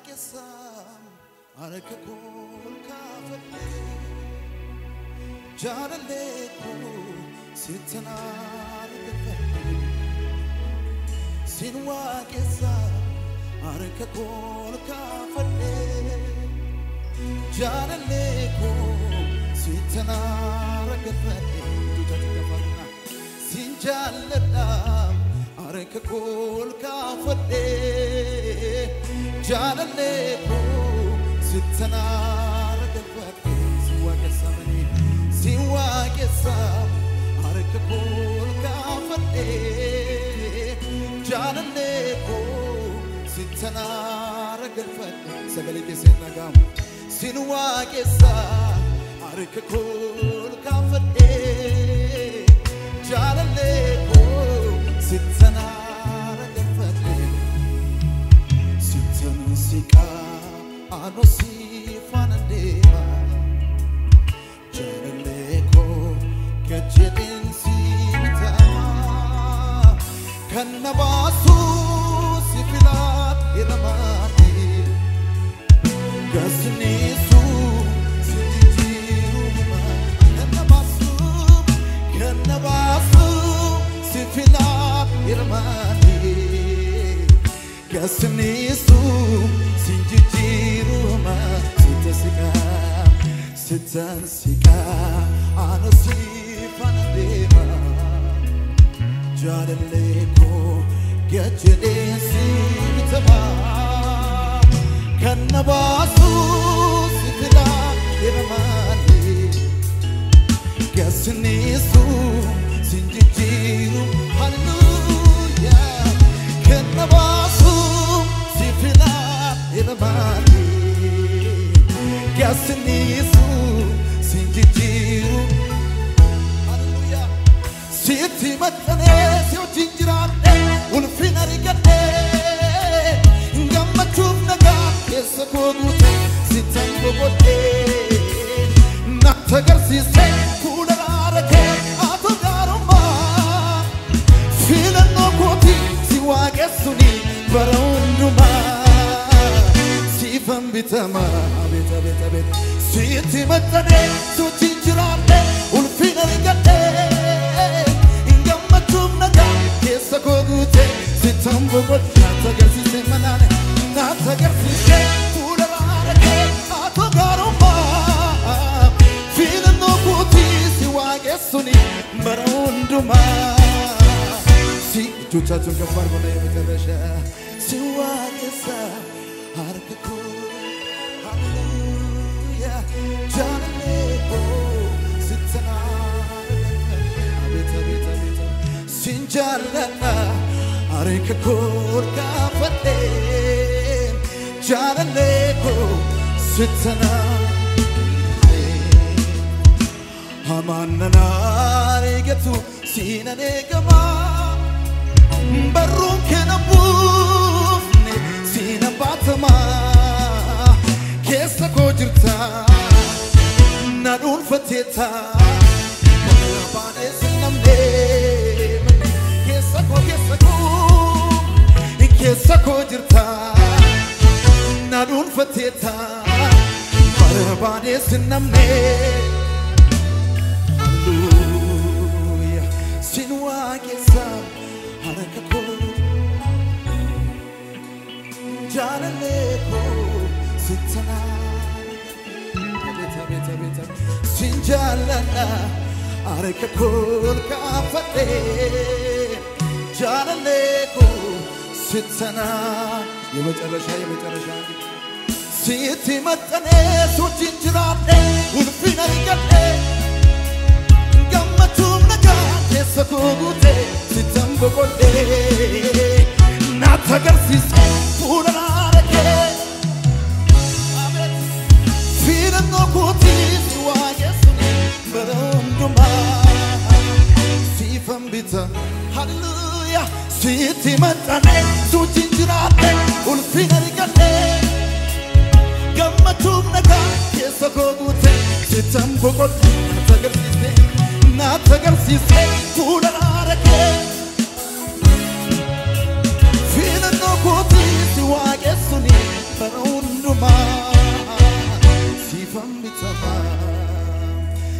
Sinwakesam arakakol kafate Jaraleku sitanar kafate Sinwakesam arakakol kafate Jaraleku sitanar kafate Tujajafarna sinjaladam arakakol kafate Janaleku sitanar kafate Sinwakesam arakakol kafate Janaleku sitanar kafate Sagale kesenagam Sinwakesam arakakol kafate Janaleku sitanar kafate Sika ano si fanadema Janaleko kajedin si mitama Kanabasu si filat iramani Gasnisu si jijiruma Kanabasu si filat iramani Gasnisu sinjijiruma sitansika ano si fanadema Janaleko gajedin si mitama Kanabasu si filat iramani Gasnisu sinjijiru hallelujah Kanabasu si filat iramani Gasnisu sinjijiru hallelujah Siti matane sio jinjirate ulfina rigate Ngamachuf naga kesa kogute sitango bote Natagasise kudararake atogaroma Fila no koti siwagesuni barunduma Sifam bitama beta Siti matane sio jinjirate ulfina rigate Ngamachuf naga kesa kogute sitango bote Natagasise manane Natagasise kudararake atogaroma Fila no koti siwagesuni barunduma Chuchachun kafar bana yemeteresha Sinwakesam arakakol hallelujah Janaleko sitanar abita sinjalana arakakol kafate Janaleko sitanar Hamanana regatu sinanegama Barroon can abufne sina batama Kesa kojirta nadun fateta Bane sinamne Kesa kojirta nadun fateta Bane sinamne Hallelujah Sinwakesam arakakol Janaleko sitanar beta sinjalana arakakol kafate Janaleko sitanar የመጨረሻ ሲቲ መጠኔ ሶቺንጅራቴ ውልፊና ይገቴ Gammatum naga kesa kogute sitambo kote Natagasise kudararake Amen Fila no koti siwagesuni barunduma Sifam bita hallelujah Siti matane sujinjirate ulfina rigate Gammatum naga kesa kogute sitambo kote Natagasise kudararake Fila no koti siwagesuni barunduma bitama sifam bitama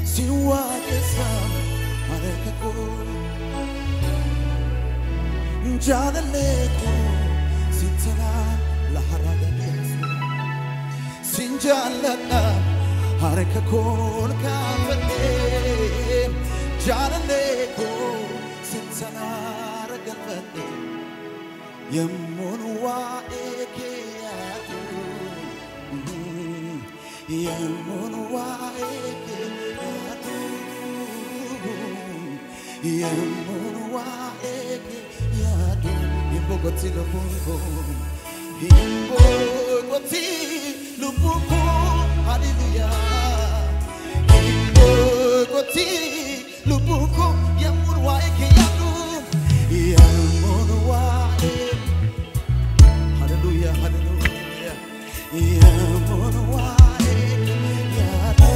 siwa kesam arekako jalaleko sitala laharagades sinjalana arekako kafate jalaleko sitala ragafate Yamunwa ekeyatu Yamunwa ekeyatu Yamunwa ekeyatu Imbogoti lupunko Imbogoti lupunko Hallelujah Imbogoti lupunko Yamunwa ekeyatu Yamunwa Hallelujah, hallelujah. Yamunwa ekeyatu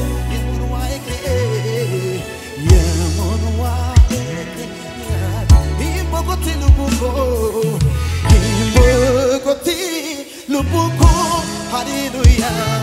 Yamunwa ekeyatu Imbogoti lupunko Imbogoti lupunko Hallelujah